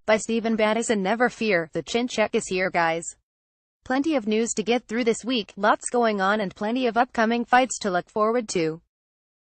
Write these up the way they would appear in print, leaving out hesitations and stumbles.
by Steven Bateson Never. Fear, the chin check is here, guys. Plenty of news to get through this week, lots going on and plenty of upcoming fights to look forward to.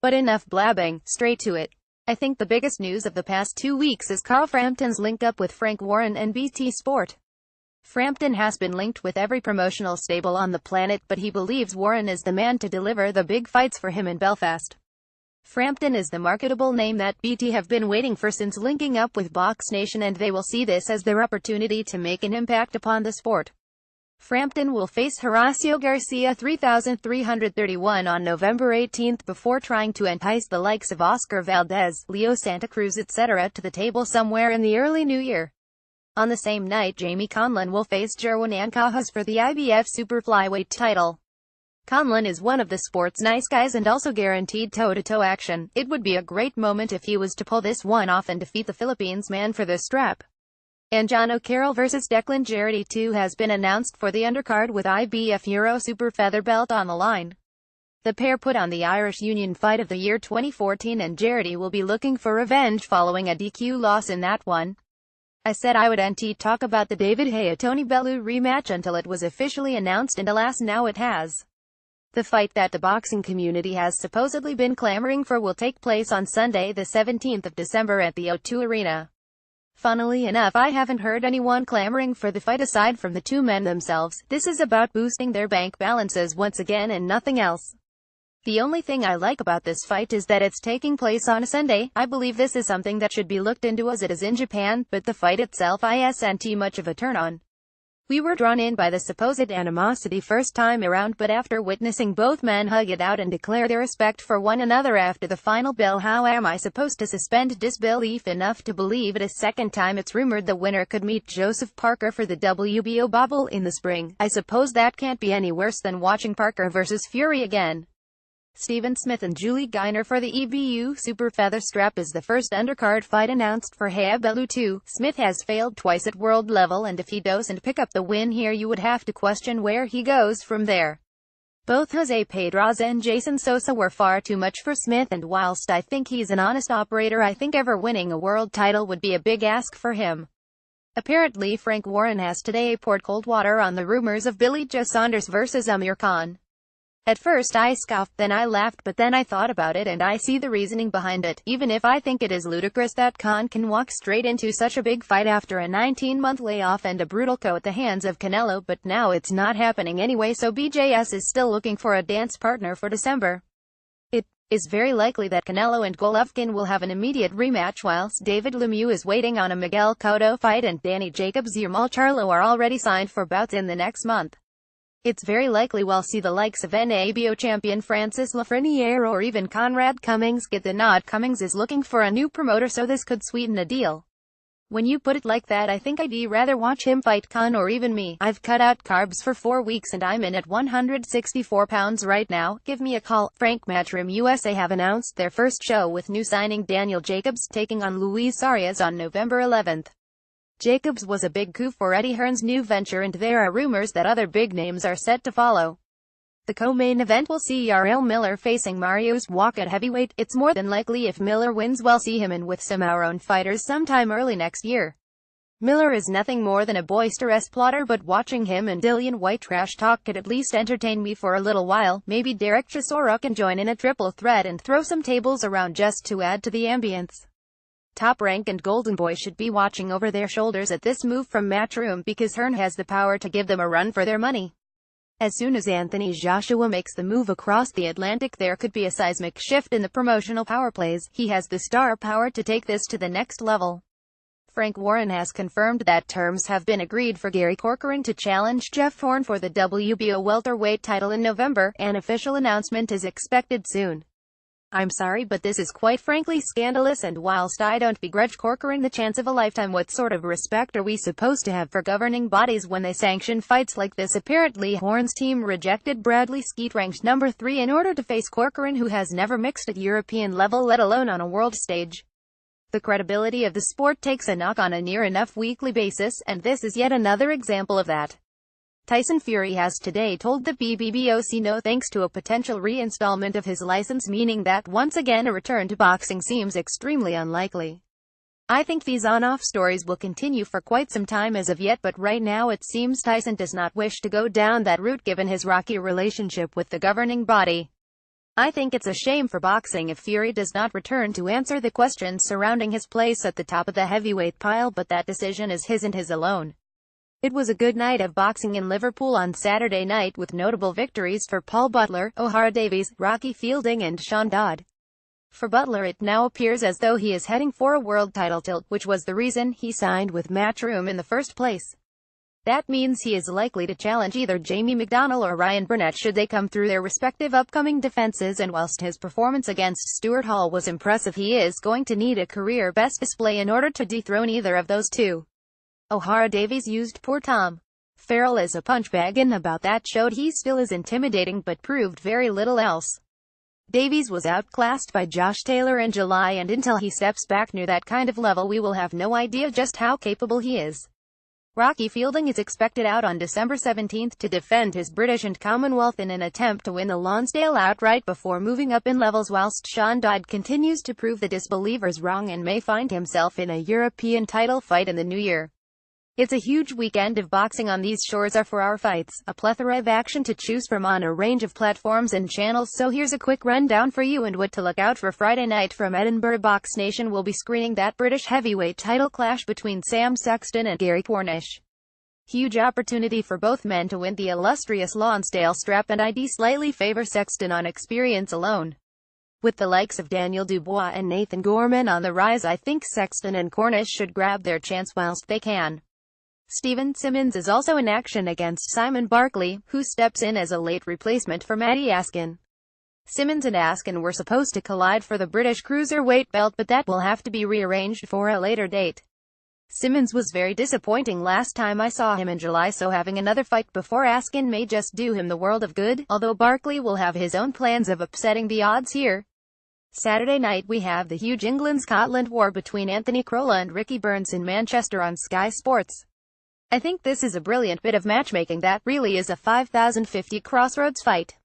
But enough blabbing, straight to it. I think the biggest news of the past 2 weeks is Carl Frampton's link up with Frank Warren and BT Sport. Frampton has been linked with every promotional stable on the planet, but he believes Warren is the man to deliver the big fights for him in Belfast. Frampton is the marketable name that BT have been waiting for since linking up with Box Nation, and they will see this as their opportunity to make an impact upon the sport. Frampton will face Horacio Garcia 3,331 on November 18 before trying to entice the likes of Oscar Valdez, Leo Santa Cruz etc. to the table somewhere in the early new year. On the same night, Jamie Conlan will face Jerwin Ancajas for the IBF Super Flyweight title. Conlan is one of the sport's nice guys and also guaranteed toe-to-toe action. It would be a great moment if he was to pull this one off and defeat the Philippines man for the strap. Anjano Carroll vs Declan Jarrett 2 has been announced for the undercard with IBF Euro Super Feather belt on the line. The pair put on the Irish Union fight of the year 2014, and Jarrett will be looking for revenge following a DQ loss in that one. I said I would talk about the David Haye-Tony Bellew rematch until it was officially announced, and alas, now it has. The fight that the boxing community has supposedly been clamoring for will take place on Sunday, the 17th of December at the O2 Arena. Funnily enough, I haven't heard anyone clamoring for the fight aside from the two men themselves. This is about boosting their bank balances once again and nothing else. The only thing I like about this fight is that it's taking place on a Sunday. I believe this is something that should be looked into as it is in Japan, but the fight itself isn't much of a turn on. We were drawn in by the supposed animosity first time around, but after witnessing both men hug it out and declare their respect for one another after the final bell, how am I supposed to suspend disbelief enough to believe it a second time? It's rumored the winner could meet Joseph Parker for the WBO bubble in the spring. I suppose that can't be any worse than watching Parker versus Fury again. Stephen Smith and Julie Guyner for the EBU Super Feather strap is the first undercard fight announced for Haye-Bellew 2. Smith has failed twice at world level, and if he doesn't pick up the win here, you would have to question where he goes from there. Both Jose Pedroza and Jason Sosa were far too much for Smith, and whilst I think he's an honest operator, I think ever winning a world title would be a big ask for him. Apparently Frank Warren has today poured cold water on the rumors of Billy Joe Saunders versus Amir Khan. At first I scoffed, then I laughed, but then I thought about it and I see the reasoning behind it. Even if I think it is ludicrous that Khan can walk straight into such a big fight after a 19-month layoff and a brutal KO at the hands of Canelo, but now it's not happening anyway, so BJS is still looking for a dance partner for December. It is very likely that Canelo and Golovkin will have an immediate rematch, whilst David Lemieux is waiting on a Miguel Cotto fight and Danny Jacobs and Jermall Charlo are already signed for bouts in the next month. It's very likely we'll see the likes of NABO champion Francis Lafreniere or even Conrad Cummings get the nod. Cummings is looking for a new promoter, so this could sweeten a deal. When you put it like that, I think I'd rather watch him fight Khan or even me. I've cut out carbs for 4 weeks and I'm in at 164 pounds right now. Give me a call. Frank Matchroom USA have announced their first show with new signing Daniel Jacobs taking on Luis Arias on November 11th. Jacobs was a big coup for Eddie Hearn's new venture, and there are rumors that other big names are set to follow. The co-main event will see Yarrell Miller facing Mariusz Wach at heavyweight. It's more than likely if Miller wins we'll see him in with some of our own fighters sometime early next year. Miller is nothing more than a boisterous plotter, but watching him and Dillian White trash talk could at least entertain me for a little while. Maybe Derek Chisora can join in a triple threat and throw some tables around just to add to the ambience. Top Rank and Golden Boy should be watching over their shoulders at this move from Matchroom, because Hearn has the power to give them a run for their money. As soon as Anthony Joshua makes the move across the Atlantic, there could be a seismic shift in the promotional power plays. He has the star power to take this to the next level. Frank Warren has confirmed that terms have been agreed for Gary Corcoran to challenge Jeff Horn for the WBO welterweight title in November. An official announcement is expected soon. I'm sorry, but this is quite frankly scandalous, and whilst I don't begrudge Corcoran the chance of a lifetime, what sort of respect are we supposed to have for governing bodies when they sanction fights like this? Apparently Horn's team rejected Bradley Skeet, ranked number 3, in order to face Corcoran, who has never mixed at European level, let alone on a world stage. The credibility of the sport takes a knock on a near enough weekly basis, and this is yet another example of that. Tyson Fury has today told the BBBOC no thanks to a potential reinstallment of his license, meaning that once again a return to boxing seems extremely unlikely. I think these on-off stories will continue for quite some time as of yet, but right now it seems Tyson does not wish to go down that route given his rocky relationship with the governing body. I think it's a shame for boxing if Fury does not return to answer the questions surrounding his place at the top of the heavyweight pile, but that decision is his and his alone. It was a good night of boxing in Liverpool on Saturday night with notable victories for Paul Butler, O'Hara Davies, Rocky Fielding and Sean Dodd. For Butler, it now appears as though he is heading for a world title tilt, which was the reason he signed with Matchroom in the first place. That means he is likely to challenge either Jamie McDonnell or Ryan Burnett should they come through their respective upcoming defenses, and whilst his performance against Stuart Hall was impressive, he is going to need a career-best display in order to dethrone either of those two. O'Hara Davies used poor Tom Farrell as a punchbag, and about that showed he still is intimidating but proved very little else. Davies was outclassed by Josh Taylor in July, and until he steps back near that kind of level we will have no idea just how capable he is. Rocky Fielding is expected out on December 17 to defend his British and Commonwealth in an attempt to win the Lonsdale outright before moving up in levels, whilst Sean Dodd continues to prove the disbelievers wrong and may find himself in a European title fight in the new year. It's a huge weekend of boxing on these shores are for our fights, a plethora of action to choose from on a range of platforms and channels, so here's a quick rundown for you and what to look out for. Friday night from Edinburgh, Box Nation will be screening that British heavyweight title clash between Sam Sexton and Gary Cornish. Huge opportunity for both men to win the illustrious Lonsdale strap, and I'd slightly favor Sexton on experience alone. With the likes of Daniel Dubois and Nathan Gorman on the rise, I think Sexton and Cornish should grab their chance whilst they can. Stephen Simmons is also in action against Simon Barkley, who steps in as a late replacement for Matty Askin. Simmons and Askin were supposed to collide for the British cruiserweight belt, but that will have to be rearranged for a later date. Simmons was very disappointing last time I saw him in July, so having another fight before Askin may just do him the world of good, although Barkley will have his own plans of upsetting the odds here. Saturday night we have the huge England-Scotland war between Anthony Crolla and Ricky Burns in Manchester on Sky Sports. I think this is a brilliant bit of matchmaking that really is a 5050 crossroads fight.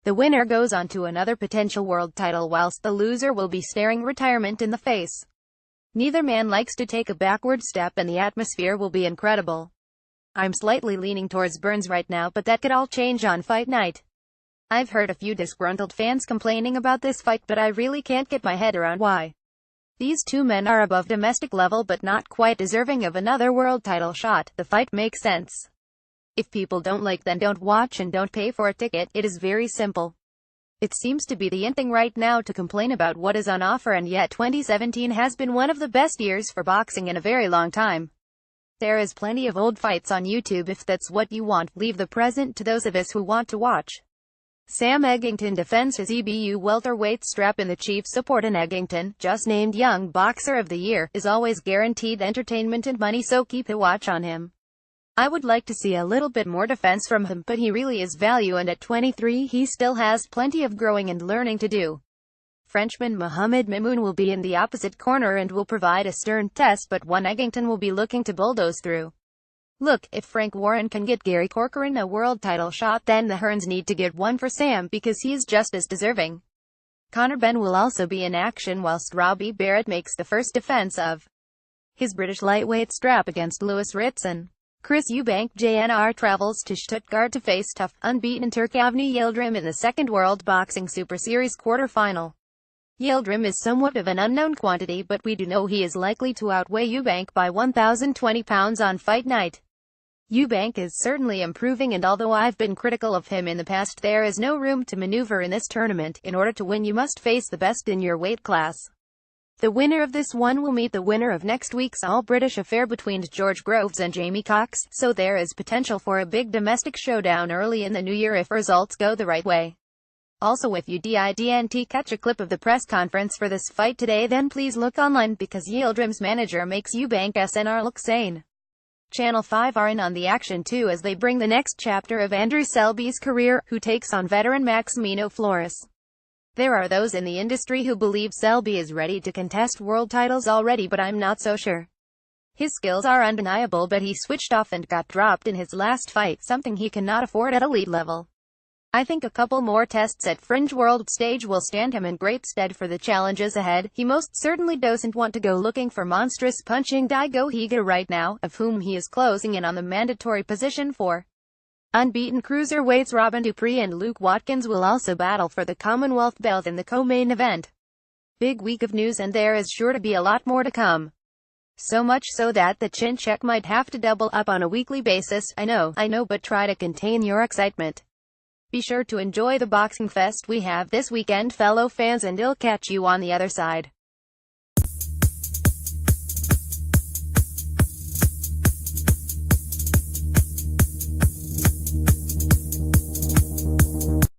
The winner goes on to another potential world title, whilst the loser will be staring retirement in the face. Neither man likes to take a backward step, and the atmosphere will be incredible. I'm slightly leaning towards Burns right now, but that could all change on fight night. I've heard a few disgruntled fans complaining about this fight, but I really can't get my head around why. These two men are above domestic level but not quite deserving of another world title shot. The fight makes sense. If people don't like, then don't watch and don't pay for a ticket. It is very simple. It seems to be the in thing right now to complain about what is on offer, and yet 2017 has been one of the best years for boxing in a very long time. There is plenty of old fights on YouTube if that's what you want. Leave the present to those of us who want to watch. Sam Eggington defends his EBU welterweight strap in the chief support, and Eggington, just named Young Boxer of the Year, is always guaranteed entertainment and money, so keep a watch on him. I would like to see a little bit more defense from him, but he really is value, and at 23 he still has plenty of growing and learning to do. Frenchman Mohamed Mimoun will be in the opposite corner and will provide a stern test, but one Eggington will be looking to bulldoze through. Look, if Frank Warren can get Gary Corcoran a world title shot, then the Hearns need to get one for Sam, because he is just as deserving. Conor Benn will also be in action, whilst Robbie Barrett makes the first defense of his British lightweight strap against Lewis Ritson. Chris Eubank Jr. travels to Stuttgart to face tough, unbeaten Turk Avni Yildirim in the second World Boxing Super Series quarter-final. Yildirim is somewhat of an unknown quantity, but we do know he is likely to outweigh Eubank by 1,020 pounds on fight night. Eubank is certainly improving, and although I've been critical of him in the past, there is no room to maneuver in this tournament. In order to win, you must face the best in your weight class. The winner of this one will meet the winner of next week's all-British affair between George Groves and Jamie Cox, so there is potential for a big domestic showdown early in the new year if results go the right way. Also, if you didn't catch a clip of the press conference for this fight today, then please look online, because Yildirim's manager makes Eubank SNR look sane. Channel 5 are in on the action too, as they bring the next chapter of Andrew Selby's career, who takes on veteran Maximino Flores. There are those in the industry who believe Selby is ready to contest world titles already, but I'm not so sure. His skills are undeniable, but he switched off and got dropped in his last fight, something he cannot afford at elite level. I think a couple more tests at Fringe World stage will stand him in great stead for the challenges ahead. He most certainly doesn't want to go looking for monstrous punching Daigo Higa right now, of whom he is closing in on the mandatory position for. Unbeaten cruiserweights Robin Dupree and Luke Watkins will also battle for the Commonwealth belt in the co-main event. Big week of news, and there is sure to be a lot more to come. So much so that the chin check might have to double up on a weekly basis. I know, but try to contain your excitement. Be sure to enjoy the boxing fest we have this weekend, fellow fans, and I'll catch you on the other side.